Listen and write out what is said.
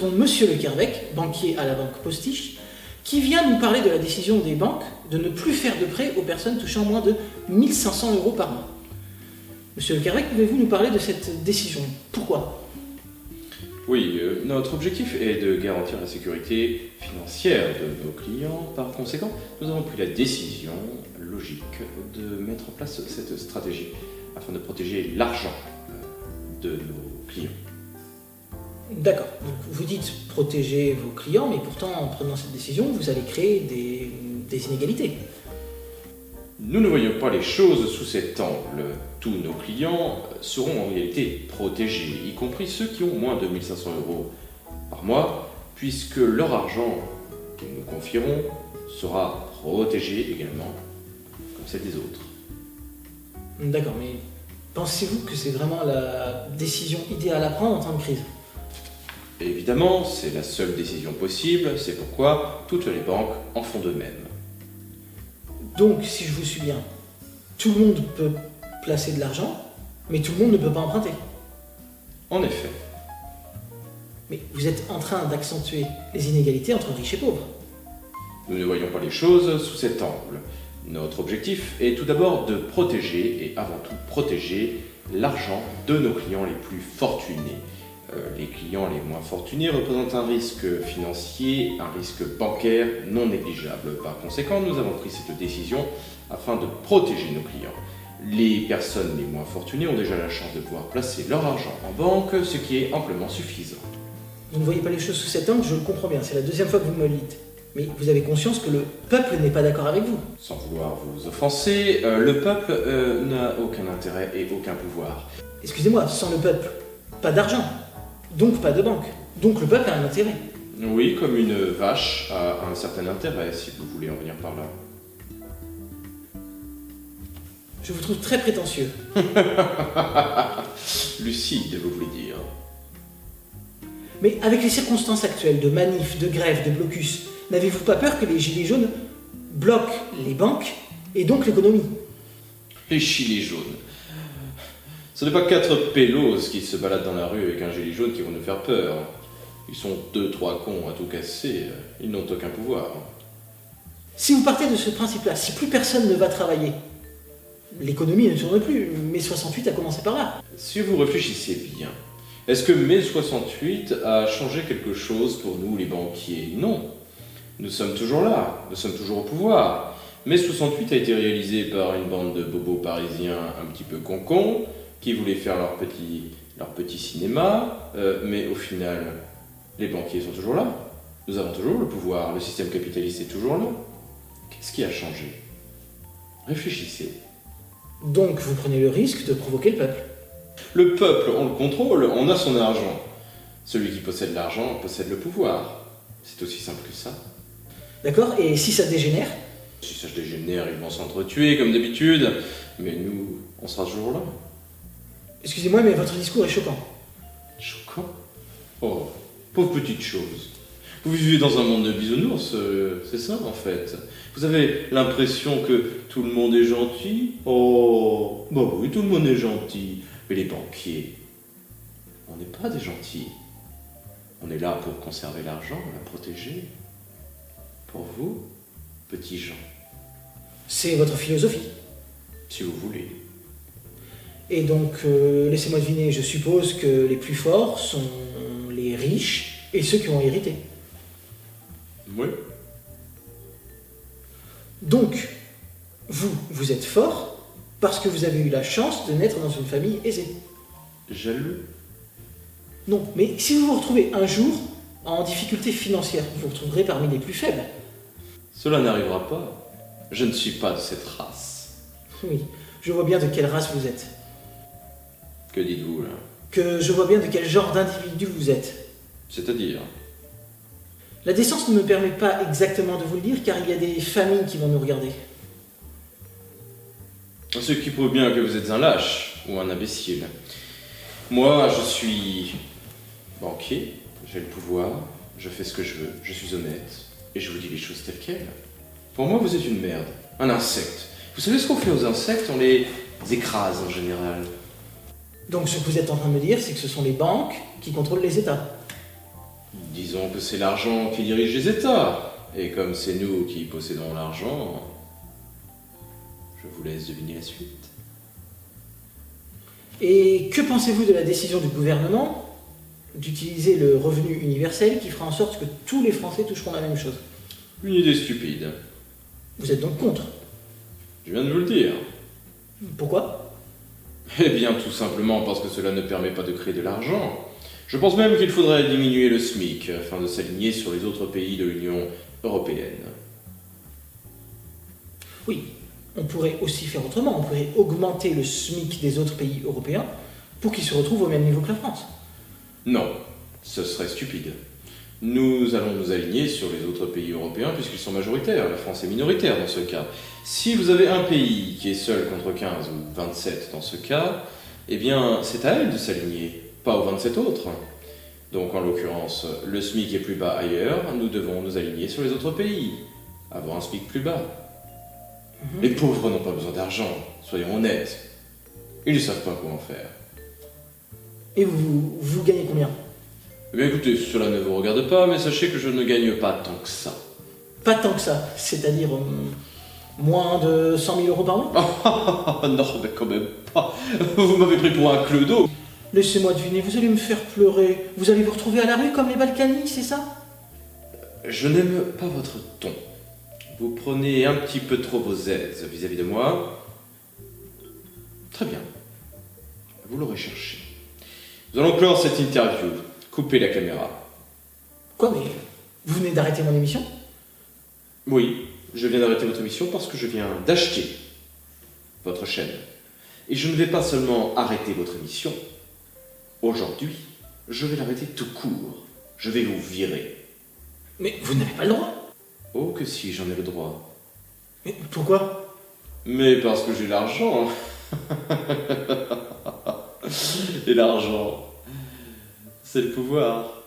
avons Monsieur Le Kervec, banquier à la banque Postiche, qui vient nous parler de la décision des banques de ne plus faire de prêts aux personnes touchant moins de 1 500 € par mois. Monsieur Le Kervec, pouvez-vous nous parler de cette décision? Pourquoi? Oui, notre objectif est de garantir la sécurité financière de nos clients. Par conséquent, nous avons pris la décision logique de mettre en place cette stratégie afin de protéger l'argent de nos clients. D'accord, donc vous dites protéger vos clients, mais pourtant en prenant cette décision, vous allez créer des inégalités. Nous ne voyons pas les choses sous cet angle. Tous nos clients seront en réalité protégés, y compris ceux qui ont moins de 1 500 € par mois, puisque leur argent qu'ils nous confieront sera protégé également, comme celle des autres. D'accord, mais pensez-vous que c'est vraiment la décision idéale à prendre en temps de crise? Évidemment, c'est la seule décision possible, c'est pourquoi toutes les banques en font de même. Donc, si je vous suis bien, tout le monde peut placer de l'argent, mais tout le monde ne peut pas emprunter. En effet, Mais vous êtes en train d'accentuer les inégalités entre riches et pauvres. nous ne voyons pas les choses sous cet angle. Notre objectif est tout d'abord de protéger, et avant tout protéger, l'argent de nos clients les plus fortunés. Les clients les moins fortunés représentent un risque financier, un risque bancaire non négligeable. Par conséquent, nous avons pris cette décision afin de protéger nos clients. Les personnes les moins fortunées ont déjà la chance de pouvoir placer leur argent en banque, ce qui est amplement suffisant. Vous ne voyez pas les choses sous cet angle, je le comprends bien, c'est la deuxième fois que vous me le dites. Mais vous avez conscience que le peuple n'est pas d'accord avec vous. Sans vouloir vous offenser, le peuple n'a aucun intérêt et aucun pouvoir. Excusez-moi, sans le peuple, pas d'argent, donc pas de banque. Donc le peuple a un intérêt. Oui, comme une vache a un certain intérêt, si vous voulez en venir par là. Je vous trouve très prétentieux. Lucide, vous voulez dire. Mais avec les circonstances actuelles de manifs, de grèves, de blocus, n'avez-vous pas peur que les gilets jaunes bloquent les banques et donc l'économie? Les gilets jaunes. Ce n'est pas 4 pélos qui se baladent dans la rue avec un gilet jaune qui vont nous faire peur. Ils sont 2-3 cons à tout casser, ils n'ont aucun pouvoir. Si vous partez de ce principe-là, si plus personne ne va travailler, l'économie ne tourne plus. Mai 68 a commencé par là. Si vous réfléchissez bien, est-ce que mai 68 a changé quelque chose pour nous les banquiers? Non. Nous sommes toujours là, nous sommes toujours au pouvoir. Mai 68 a été réalisé par une bande de bobos parisiens un petit peu concons, qui voulaient faire leur petit cinéma, mais au final, les banquiers sont toujours là. Nous avons toujours le pouvoir, le système capitaliste est toujours là. Qu'est-ce qui a changé? Réfléchissez. Donc vous prenez le risque de provoquer le peuple. Le peuple, on le contrôle, on a son argent. Celui qui possède l'argent possède le pouvoir. C'est aussi simple que ça. D'accord? Et si ça dégénère? Si ça se dégénère, ils vont s'entretuer comme d'habitude, mais nous, on sera toujours là. Excusez-moi, mais votre discours est choquant. Choquant? Oh, pauvre petite chose. Vous vivez dans un monde de bisounours, c'est ça en fait. Vous avez l'impression que tout le monde est gentil? Oh, bah oui, tout le monde est gentil. Mais les banquiers, on n'est pas des gentils. On est là pour conserver l'argent, la protéger. Pour vous, petits gens, C'est votre philosophie. si vous voulez. Et donc, laissez-moi deviner, je suppose que les plus forts sont les riches et ceux qui ont hérité. Oui. Donc, vous êtes fort parce que vous avez eu la chance de naître dans une famille aisée. Jaloux? Non, mais si vous vous retrouvez un jour en difficulté financière, vous vous retrouverez parmi les plus faibles. Cela n'arrivera pas. Je ne suis pas de cette race. Oui, je vois bien de quelle race vous êtes. Que dites-vous là? Que je vois bien de quel genre d'individu vous êtes. C'est-à-dire? La décence ne me permet pas exactement de vous le dire, car il y a des familles qui vont nous regarder. Ce qui prouve bien que vous êtes un lâche ou un imbécile. Moi, je suis banquier, j'ai le pouvoir, je fais ce que je veux, je suis honnête, et je vous dis les choses telles quelles. Pour moi, vous êtes une merde, un insecte. Vous savez ce qu'on fait aux insectes? On les écrase en général. Donc ce que vous êtes en train de me dire, c'est que ce sont les banques qui contrôlent les États. Disons que c'est l'argent qui dirige les États. Et comme c'est nous qui possédons l'argent, je vous laisse deviner la suite. Et que pensez-vous de la décision du gouvernement d'utiliser le revenu universel qui fera en sorte que tous les Français toucheront la même chose? Une idée stupide. Vous êtes donc contre? Je viens de vous le dire. Pourquoi? Eh bien, tout simplement parce que cela ne permet pas de créer de l'argent. Je pense même qu'il faudrait diminuer le SMIC afin de s'aligner sur les autres pays de l'Union européenne. Oui, on pourrait aussi faire autrement. On pourrait augmenter le SMIC des autres pays européens pour qu'ils se retrouvent au même niveau que la France. Non, ce serait stupide. Nous allons nous aligner sur les autres pays européens puisqu'ils sont majoritaires. La France est minoritaire dans ce cas. Si vous avez un pays qui est seul contre 15 ou 27 dans ce cas, eh bien, c'est à elle de s'aligner, pas aux 27 autres. Donc, en l'occurrence, le SMIC est plus bas ailleurs, nous devons nous aligner sur les autres pays, avoir un SMIC plus bas. Les pauvres n'ont pas besoin d'argent, soyons honnêtes. Ils ne savent pas comment faire. Et vous gagnez combien? Eh bien écoutez, cela ne vous regarde pas, mais sachez que je ne gagne pas tant que ça. Pas tant que ça, c'est-à-dire moins de 100 000 euros par mois? Non, mais quand même pas. Vous m'avez pris pour un clodo. Laissez-moi deviner, vous allez me faire pleurer. Vous allez vous retrouver à la rue comme les Balkany, c'est ça? Je n'aime pas votre ton. Vous prenez un petit peu trop vos aises vis-à-vis de moi. Très bien. Vous l'aurez cherché. Nous allons clore cette interview. Coupez la caméra. Quoi, mais vous venez d'arrêter mon émission? Oui, je viens d'arrêter votre émission parce que je viens d'acheter votre chaîne. Et je ne vais pas seulement arrêter votre émission. Aujourd'hui, je vais l'arrêter tout court. Je vais vous virer. Mais vous n'avez pas le droit. Oh que si, j'en ai le droit. Mais pourquoi? Mais parce que j'ai l'argent. Et l'argent, c'est le pouvoir.